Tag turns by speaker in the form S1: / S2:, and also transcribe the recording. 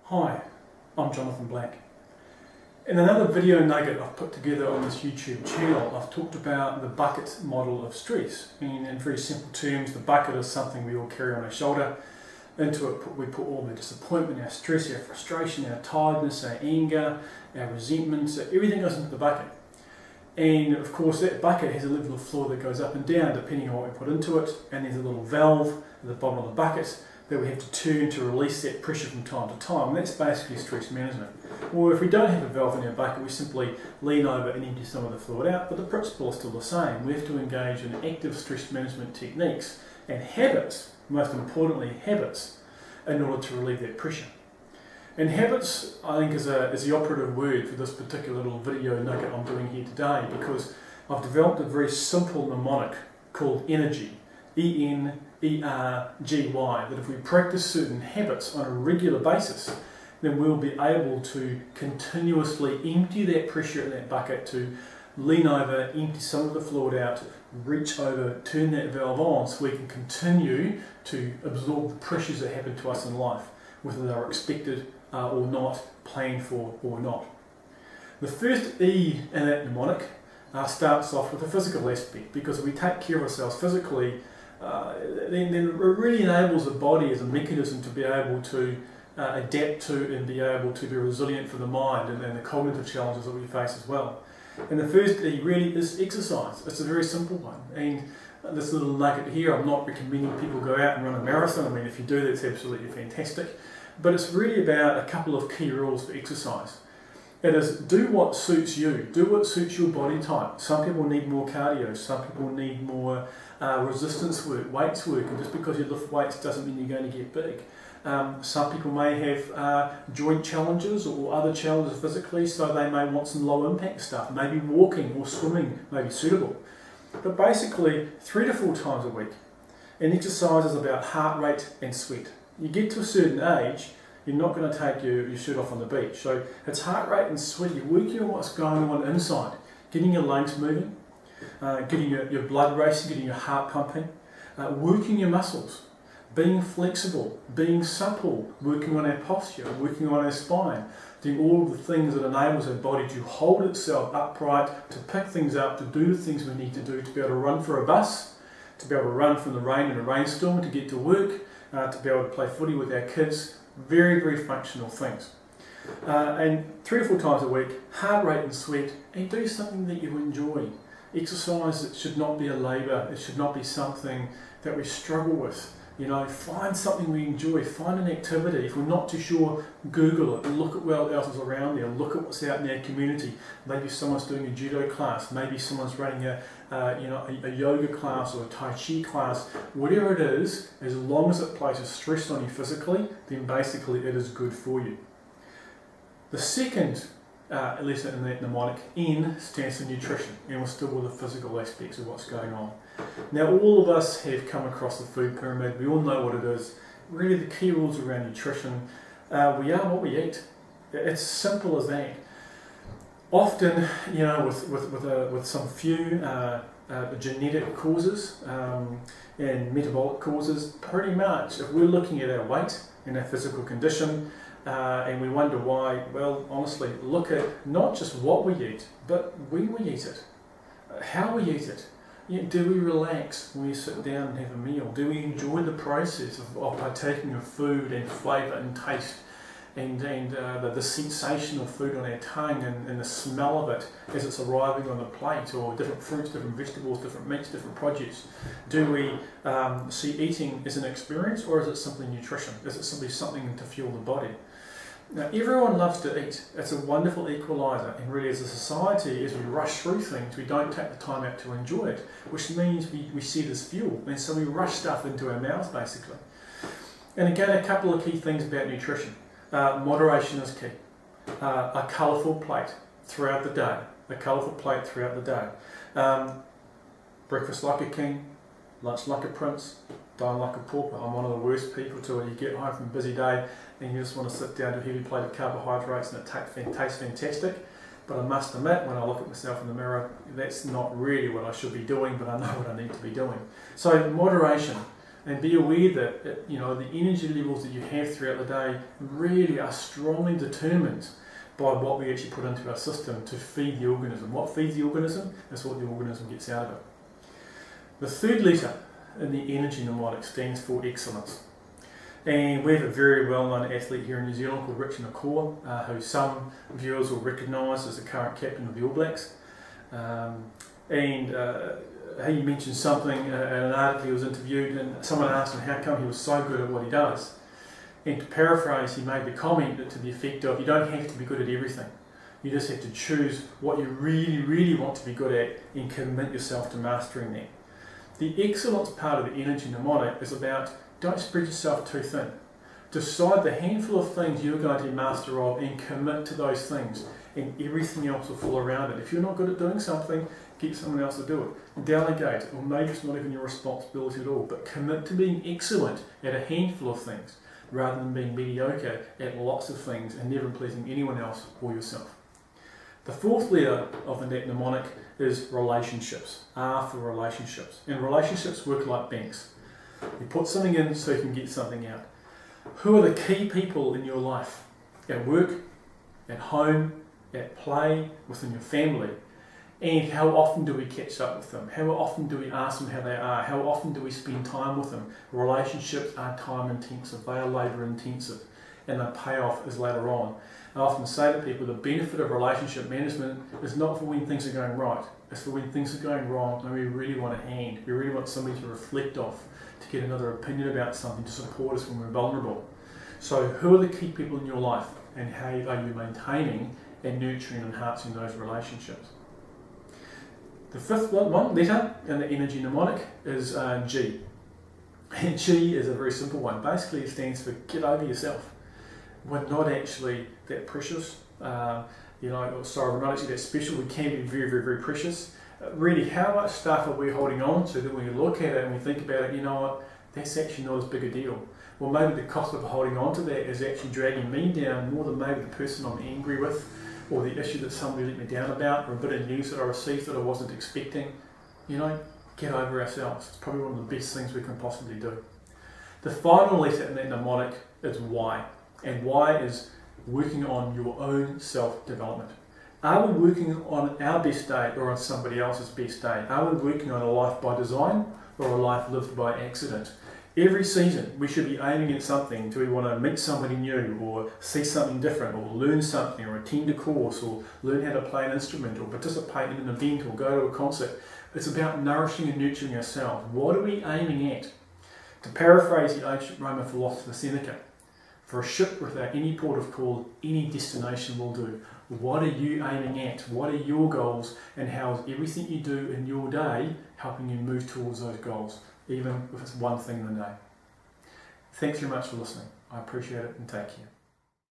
S1: Hi, I'm Jonathan Black. In another video nugget I've put together on this YouTube channel, I've talked about the bucket model of stress. And in very simple terms, the bucket is something we all carry on our shoulder. Into it we put all the disappointment, our stress, our frustration, our tiredness, our anger, our resentment, so everything goes into the bucket. And of course that bucket has a level of flow that goes up and down depending on what we put into it, and there's a little valve at the bottom of the bucket that we have to turn to release that pressure from time to time, and that's basically stress management. Or if we don't have a valve in our bucket, we simply lean over and empty some of the fluid out, but the principle is still the same. We have to engage in active stress management techniques and habits, most importantly habits, in order to relieve that pressure. And habits, I think, is the operative word for this particular little video nugget I'm doing here today, because I've developed a very simple mnemonic called energy, E-N-E-R-G-Y, that if we practice certain habits on a regular basis, then we'll be able to continuously empty that pressure in that bucket, to lean over, empty some of the fluid out, reach over, turn that valve on so we can continue to absorb the pressures that happen to us in life, whether they're expected or not, planned for or not. The first E in that mnemonic starts off with a physical aspect, because if we take care of ourselves physically, then it really enables the body as a mechanism to be able to adapt to and be able to be resilient for the mind and the cognitive challenges that we face as well. And the first E really is exercise. It's a very simple one. And this little nugget here, I'm not recommending people go out and run a marathon. I mean, if you do, that's absolutely fantastic. But it's really about a couple of key rules for exercise. It is do what suits you, do what suits your body type. Some people need more cardio, some people need more resistance work, weights work, and just because you lift weights doesn't mean you're going to get big. Some people may have joint challenges or other challenges physically, so they may want some low impact stuff. Maybe walking or swimming may be suitable. But basically 3 to 4 times a week. And exercise is about heart rate and sweat. You get to a certain age, you're not going to take your shirt off on the beach. So it's heart rate and sweat. You're working on what's going on inside, getting your lungs moving, getting your blood racing, getting your heart pumping, working your muscles, being flexible, being supple, working on our posture, working on our spine, doing all of the things that enables our body to hold itself upright, to pick things up, to do the things we need to do, to be able to run for a bus, to be able to run from the rain in a rainstorm, to get to work, to be able to play footy with our kids. Very, very functional things. And 3 or 4 times a week, heart rate and sweat, and do something that you enjoy. Exercise, it should not be a labour, it should not be something that we struggle with. You know, find something we enjoy, find an activity. If we're not too sure, Google it, look at what else is around there, look at what's out in our community. Maybe someone's doing a judo class, maybe someone's running a yoga class or a tai chi class. Whatever it is, as long as it places stress on you physically, then basically it is good for you. The second lesson in that mnemonic, N, stands for nutrition, and we're still with the physical aspects of what's going on. Now, all of us have come across the food pyramid. We all know what it is. Really, the key rules around nutrition, we are what we eat. It's simple as that. Often, you know, with some few genetic causes and metabolic causes, pretty much, if we're looking at our weight and our physical condition, and we wonder why, well, honestly, look at not just what we eat, but when we eat it, how we eat it. Do we relax when we sit down and have a meal? Do we enjoy the process of partaking of food and flavour and taste, and the sensation of food on our tongue and the smell of it as it's arriving on the plate, or different fruits, different vegetables, different meats, different produce? Do we see eating as an experience, or is it simply nutrition? Is it simply something to fuel the body? Now, everyone loves to eat. It's a wonderful equaliser, and really as a society, as we rush through things, we don't take the time out to enjoy it, which means we see it as fuel, and so we rush stuff into our mouths basically. And again, a couple of key things about nutrition. Moderation is key. A colourful plate throughout the day. Breakfast like a king, lunch like a prince, dine like a pauper. I'm one of the worst people to it. You get home from a busy day and you just want to sit down to a heavy plate of carbohydrates and it tastes fantastic. But I must admit, when I look at myself in the mirror, that's not really what I should be doing, but I know what I need to be doing. So moderation. And be aware that the energy levels that you have throughout the day really are strongly determined by what we actually put into our system to feed the organism. What feeds the organism is what the organism gets out of it. The third letter in the energy mnemonic stands for excellence. And we have a very well-known athlete here in New Zealand called Richard McCaw, who some viewers will recognise as the current captain of the All Blacks. He mentioned something in an article he was interviewed, and someone asked him how come he was so good at what he does. And to paraphrase, he made the comment to the effect of, you don't have to be good at everything. You just have to choose what you really, really want to be good at and commit yourself to mastering that. The excellence part of the energy mnemonic is about don't spread yourself too thin. Decide the handful of things you're going to be master of and commit to those things, and everything else will fall around it. If you're not good at doing something, get someone else to do it. Delegate, or maybe it's not even your responsibility at all, but commit to being excellent at a handful of things rather than being mediocre at lots of things and never pleasing anyone else or yourself. The fourth letter of the NET mnemonic is relationships. R for relationships. And relationships work like banks. You put something in so you can get something out. Who are the key people in your life? At work, at home, at play, within your family? And how often do we catch up with them? How often do we ask them how they are? How often do we spend time with them? Relationships are time intensive, they are labour intensive, and the payoff is later on. I often say to people the benefit of relationship management is not for when things are going right, it's for when things are going wrong and we really want a hand, we really want somebody to reflect off, to get another opinion about something, to support us when we're vulnerable. So who are the key people in your life, and how are you maintaining and nurturing and enhancing those relationships? The fifth one letter in the energy mnemonic is G. And G is a very simple one. Basically it stands for get over yourself. We're not actually that precious. We're not actually that special. We can be very, very, very precious. Really, how much stuff are we holding on to that when we look at it and we think about it, you know what, that's actually not as big a deal. Well, maybe the cost of holding on to that is actually dragging me down more than maybe the person I'm angry with, or the issue that somebody let me down about, or a bit of news that I received that I wasn't expecting. Get over ourselves. It's probably one of the best things we can possibly do. The final letter in that mnemonic is Y. And Y is working on your own self-development. Are we working on our best day or on somebody else's best day? Are we working on a life by design or a life lived by accident? Every season we should be aiming at something. Do we want to meet somebody new, or see something different, or learn something, or attend a course, or learn how to play an instrument, or participate in an event, or go to a concert? It's about nourishing and nurturing ourselves. What are we aiming at? To paraphrase the ancient Roman philosopher Seneca, for a ship without any port of call, any destination will do. What are you aiming at? What are your goals? And how is everything you do in your day helping you move towards those goals, even if it's one thing in a day? Thanks very much for listening. I appreciate it, and take care.